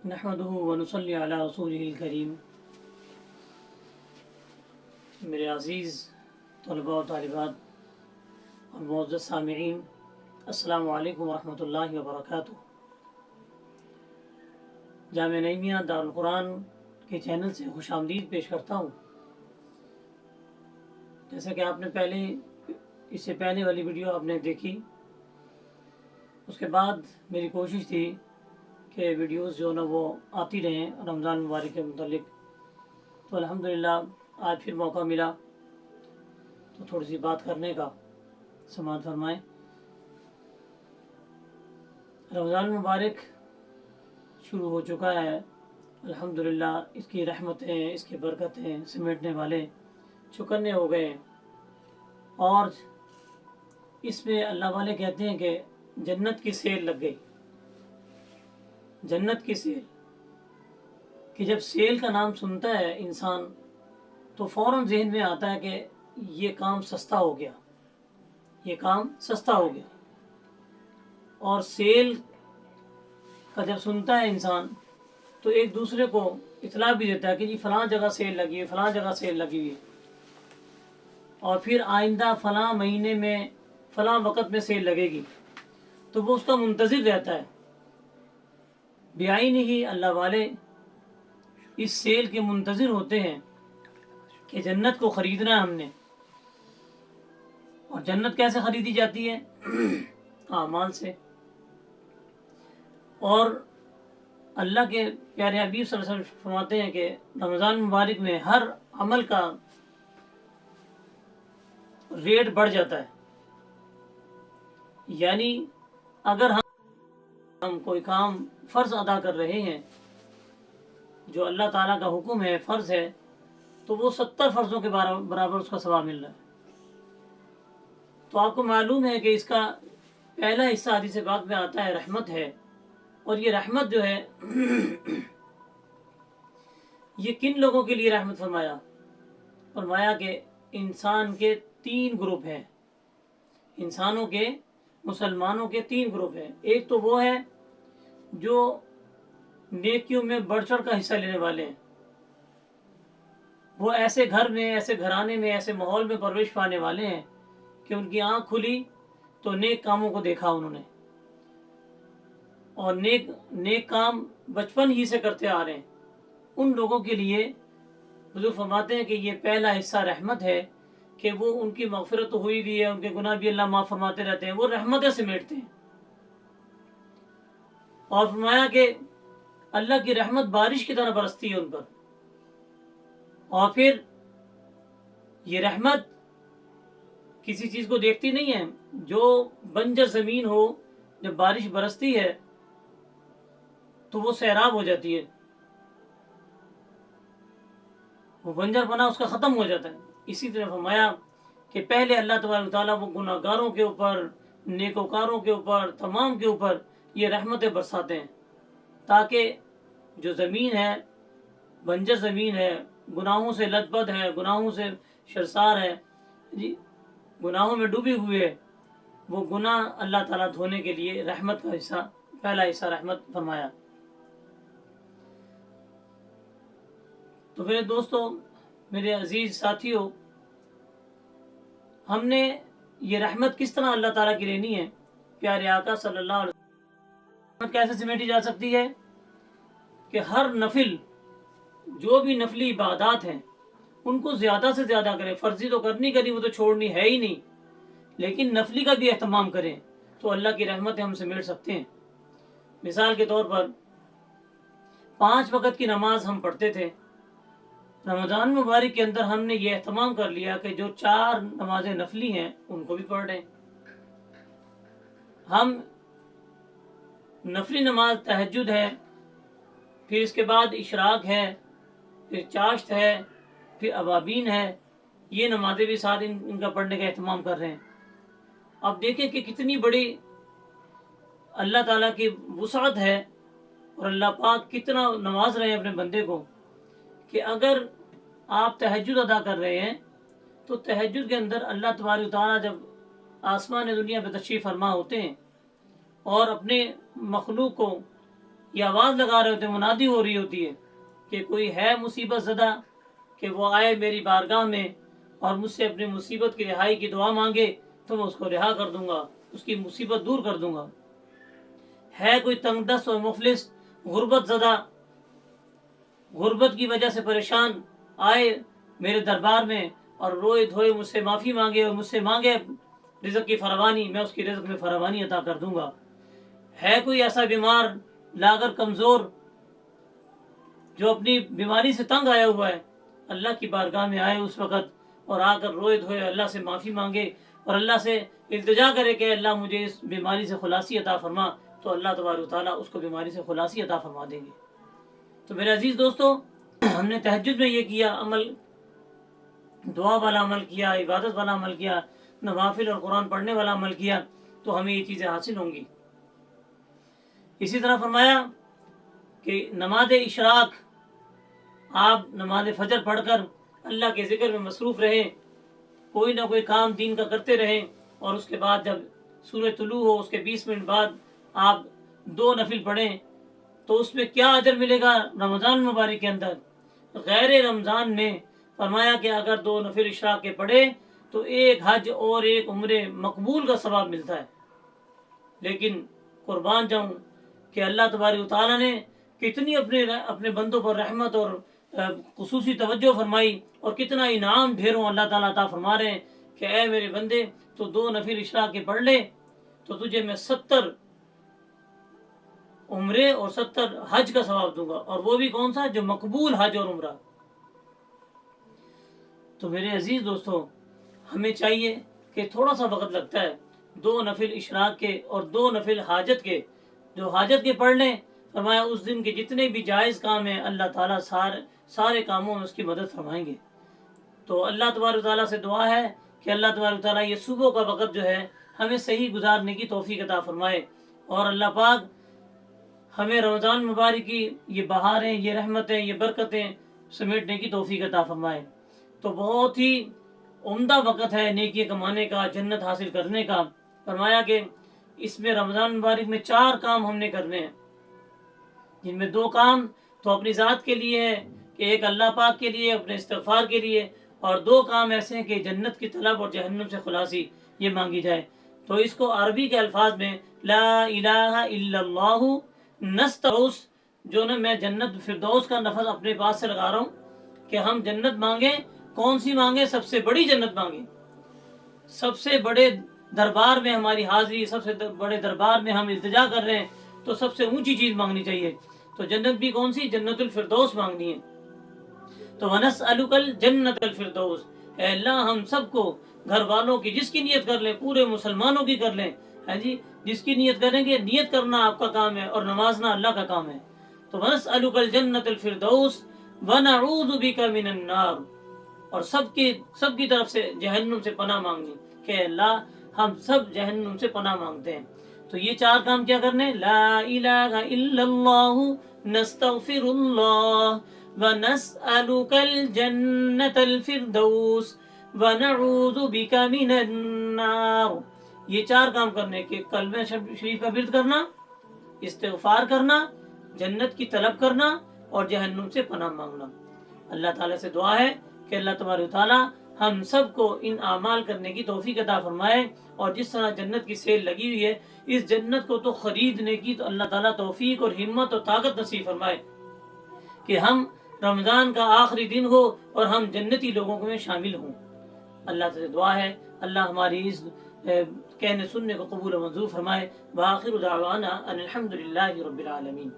نحمدہ ونصلی علی رسولہ الکریم۔ میرے عزیز طلباء و طالبات اور معزز سامعین، السلام علیکم ورحمۃ اللہ وبرکاتہ۔ جامعہ نعیمیہ دارالقرآن کے چینل سے خوش آمدید پیش کرتا ہوں۔ جیسا کہ آپ نے اس سے پہلے والی ویڈیو آپ نے دیکھی، اس کے بعد میری کوشش تھی کہ ویڈیوز جو نا وہ آتی رہیں رمضان مبارک کے متعلق، تو الحمدللہ آج پھر موقع ملا تو تھوڑی سی بات کرنے کا سماعت فرمائیں۔ رمضان مبارک شروع ہو چکا ہے، الحمدللہ اس کی رحمتیں، اس کی برکتیں سمیٹنے والے چکنے ہو گئے، اور اس میں اللہ والے کہتے ہیں کہ جنت کی سیل لگ گئی۔ جنت کی سیل، کہ جب سیل کا نام سنتا ہے انسان تو فوراً ذہن میں آتا ہے کہ یہ کام سستا ہو گیا، یہ کام سستا ہو گیا۔ اور سیل کا جب سنتا ہے انسان تو ایک دوسرے کو اطلاع بھی دیتا ہے کہ جی فلاں جگہ سیل لگی ہے، فلاں جگہ سیل لگی ہوئی ہے، اور پھر آئندہ فلاں مہینے میں فلاں وقت میں سیل لگے گی، تو وہ اس کا منتظر رہتا ہے۔ بیائی نہیں اللہ والے اس سیل کے منتظر ہوتے ہیں کہ جنت کو خریدنا ہے ہم نے۔ اور جنت کیسے خریدی جاتی ہے؟ اعمال سے۔ اور اللہ کے پیارے حبیب صلی اللہ علیہ وسلم فرماتے ہیں کہ رمضان مبارک میں ہر عمل کا ریٹ بڑھ جاتا ہے۔ یعنی اگر ہم کوئی کام فرض ادا کر رہے ہیں، جو اللہ تعالیٰ کا حکم ہے، فرض ہے، تو وہ 70 فرضوں کے برابر اس کا ثواب مل رہا ہے۔ تو آپ کو معلوم ہے کہ اس کا پہلا حصہ حدیث پاک میں آتا ہے رحمت ہے، اور یہ رحمت جو ہے یہ کن لوگوں کے لیے رحمت فرمایا کہ انسان کے 3 گروپ ہیں، انسانوں کے، مسلمانوں کے 3 گروپ ہیں۔ ایک تو وہ ہے جو نیکیوں میں بڑھ چڑھ کا حصہ لینے والے ہیں، وہ ایسے گھر میں، ایسے گھرانے میں، ایسے ماحول میں پرورش پانے والے ہیں کہ ان کی آنکھ کھلی تو نیک کاموں کو دیکھا انہوں نے، اور نیک کام بچپن ہی سے کرتے آ رہے ہیں۔ ان لوگوں کے لیے حضور فرماتے ہیں کہ یہ پہلا حصہ رحمت ہے، کہ وہ ان کی مغفرت تو ہوئی بھی ہے، ان کے گناہ بھی اللہ معاف فرماتے رہتے ہیں، وہ رحمتیں سمیٹتے ہیں۔ اور فرمایا کہ اللہ کی رحمت بارش کی طرح برستی ہے ان پر، اور پھر یہ رحمت کسی چیز کو دیکھتی نہیں ہے۔ جو بنجر زمین ہو، جب بارش برستی ہے تو وہ سیراب ہو جاتی ہے، وہ بنجر پنا اس کا ختم ہو جاتا ہے۔ اسی طرح فرمایا کہ پہلے اللہ تبارک و تعالیٰ وہ گناہ گاروں کے اوپر، نیکوکاروں کے اوپر، تمام کے اوپر یہ رحمتیں برساتے ہیں، تاکہ جو زمین ہے، بنجر زمین ہے، گناہوں سے لت پت ہے، گناہوں سے شرسار ہے، جی گناہوں میں ڈوبی ہوئے ہے، وہ گناہ اللہ تعالیٰ دھونے کے لیے رحمت کا حصہ، پہلا حصہ رحمت فرمایا۔ تو میرے دوستو، میرے عزیز ساتھیوں، ہم نے یہ رحمت کس طرح اللہ تعالیٰ کی لینی ہے؟ پیارے آقا صلی اللہ علیہ وسلم رحمت کیسے سمیٹی جا سکتی ہے؟ کہ ہر نفل، جو بھی نفلی عبادات ہیں ان کو زیادہ سے زیادہ کریں۔ فرضی تو کرنی وہ تو چھوڑنی ہے ہی نہیں، لیکن نفلی کا بھی اہتمام کریں تو اللہ کی رحمتیں ہم سمیٹ سکتے ہیں۔ مثال کے طور پر 5 وقت کی نماز ہم پڑھتے تھے، رمضان مبارک کے اندر ہم نے یہ اہتمام کر لیا کہ جو 4 نمازیں نفلی ہیں ان کو بھی پڑھ رہے ہیں۔ ہم نفلی نماز تہجد ہے، پھر اس کے بعد اشراق ہے، پھر چاشت ہے، پھر اوابین ہے، یہ نمازیں بھی ساتھ ان کا پڑھنے کا اہتمام کر رہے ہیں۔ اب دیکھیں کہ کتنی بڑی اللہ تعالیٰ کی وسعت ہے، اور اللہ پاک کتنا نواز رہے ہیں اپنے بندے کو، کہ اگر آپ تہجد ادا کر رہے ہیں تو تہجد کے اندر اللہ تبارک و تعالیٰ جب آسمان دنیا پہ تشریف فرما ہوتے ہیں اور اپنے مخلوق کو یہ آواز لگا رہے ہوتے ہیں، منادی ہو رہی ہوتی ہے کہ کوئی ہے مصیبت زدہ کہ وہ آئے میری بارگاہ میں اور مجھ سے اپنی مصیبت کی رہائی کی دعا مانگے تو میں اس کو رہا کر دوں گا، اس کی مصیبت دور کر دوں گا۔ ہے کوئی تنگ دست اور مفلس، غربت زدہ، غربت کی وجہ سے پریشان، آئے میرے دربار میں اور روئے دھوئے مجھ سے معافی مانگے اور مجھ سے مانگے رزق کی فراوانی، میں اس کی رزق میں فراوانی عطا کر دوں گا۔ ہے کوئی ایسا بیمار لاغر کمزور جو اپنی بیماری سے تنگ آیا ہوا ہے، اللہ کی بارگاہ میں آئے اس وقت اور آ کر روئے دھوئے اللہ سے معافی مانگے اور اللہ سے التجا کرے کہ اللہ مجھے اس بیماری سے خلاصی عطا فرما، تو اللہ تبارک و تعالیٰ اس کو بیماری سے خلاصی عطا فرما دیں گے۔ تو میرے عزیز دوستو، ہم نے تہجد میں یہ کیا عمل، دعا والا عمل کیا، عبادت والا عمل کیا، نوافل اور قرآن پڑھنے والا عمل کیا، تو ہمیں یہ چیزیں حاصل ہوں گی۔ اسی طرح فرمایا کہ نماز اشراق، آپ نماز فجر پڑھ کر اللہ کے ذکر میں مصروف رہیں، کوئی نہ کوئی کام دین کا کرتے رہیں، اور اس کے بعد جب سورج طلوع ہو اس کے 20 منٹ بعد آپ 2 نفل پڑھیں، تو اس میں کیا اجر ملے گا رمضان مبارک کے اندر۔ غیر رمضان میں فرمایا کہ اگر 2 نفل اشراق کے پڑھے تو 1 حج اور 1 عمرے مقبول کا ثواب ملتا ہے۔ لیکن قربان جاؤں کہ اللہ تبارک و تعالیٰ نے کتنی اپنے بندوں پر رحمت اور خصوصی توجہ فرمائی، اور کتنا انعام ڈھیروں اللہ تعالیٰ عطا فرما رہے ہیں کہ اے میرے بندے تو 2 نفل اشراق کے پڑھ لے تو تجھے میں 70 عمرے اور 70 حج کا ثواب دوں گا، اور وہ بھی کون سا؟ جو مقبول حج اور عمرہ۔ تو میرے عزیز دوستو، ہمیں چاہیے کہ تھوڑا سا وقت لگتا ہے 2 نفل اشراق کے اور 2 نفل حاجت کے، جو حاجت کے پڑھ لیں، فرمایا اس دن کے جتنے بھی جائز کام ہیں اللہ تعالیٰ سارے کاموں میں اس کی مدد فرمائیں گے۔ تو اللہ تبارک تعالیٰ سے دعا ہے کہ اللہ تبارک تعالیٰ یہ صبح کا وقت جو ہے ہمیں صحیح گزارنے کی توفیق عطا فرمائے، اور اللہ پاک ہمیں رمضان مبارک کی یہ بہاریں، یہ رحمتیں، یہ برکتیں سمیٹنے کی توفیق عطا فرمائے۔ تو بہت ہی عمدہ وقت ہے نیکی کمانے کا، جنت حاصل کرنے کا۔ فرمایا کہ اس میں رمضان مبارک میں 4 کام ہم نے کرنے ہیں، جن میں 2 کام تو اپنی ذات کے لیے ہے کہ ایک اللہ پاک کے لیے، اپنے استغفار کے لیے، اور 2 کام ایسے ہیں کہ جنت کی طلب اور جہنم سے خلاصی یہ مانگی جائے۔ تو اس کو عربی کے الفاظ میں لا الہ الا اللہ نستغوث، جو نا میں جنت فردوس کا لفظ اپنے پاس سے لگا رہا ہوں کہ ہم جنت مانگیں، کون سی مانگیں؟ سب سے بڑی جنت مانگیں، سب سے بڑے دربار میں ہماری حاضری، سب سے بڑے دربار میں ہم التجا کر رہے ہیں، تو سب سے اونچی چیز مانگنی چاہیے۔ تو جنت بھی کون سی؟ جنت الفردوس مانگنی ہے۔ تو وَنَسْأَلُكَ الْجَنَّةَ الْفِرْدَوْسَ، اے اللہ ہم سب کو، گھر والوں کی جس کی نیت کر لیں، پورے مسلمانوں کی کر لیں، ہے جی، جس کی نیت کریں گے، نیت کرنا آپ کا کام ہے اور نمازنا اللہ کا کام ہے۔ تو وَنَسْأَلُكَ الْجَنَّةَ الْفِرْدَوْسَ وَنَعُوذُ بِكَ مِنَ النَّارِ، اور سب کی طرف سے جہنم سے پناہ مانگنی کہ اللہ ہم سب جہنم سے پناہ مانگتے ہیں۔ تو یہ 4 کام کیا کرنے؟ لا الہ الا اللہ نستغفر اللہ ونسألک الجنة الفردوس ونعوذ بک من النار۔ یہ 4 کام کرنے کے، کلمہ شریف کا ورد کرنا، استغفار کرنا، جنت کی طلب کرنا، اور جہنم سے پناہ مانگنا۔ اللہ تعالیٰ سے دعا ہے کہ اللہ تبارک تعالیٰ ہم سب کو ان اعمال کرنے کی توفیق عطا فرمائے، اور جس طرح جنت کی سیل لگی ہوئی ہے، اس جنت کو تو خریدنے کی تو اللہ تعالیٰ توفیق اور ہمت اور طاقت نصیب فرمائے کہ ہم رمضان کا آخری دن ہو اور ہم جنتی لوگوں میں شامل ہوں۔ اللہ سے دعا ہے اللہ ہماری اس کہنے سننے کو قبول و منظور فرمائے۔ وآخر دعوانا ان الحمد للہ رب العالمین۔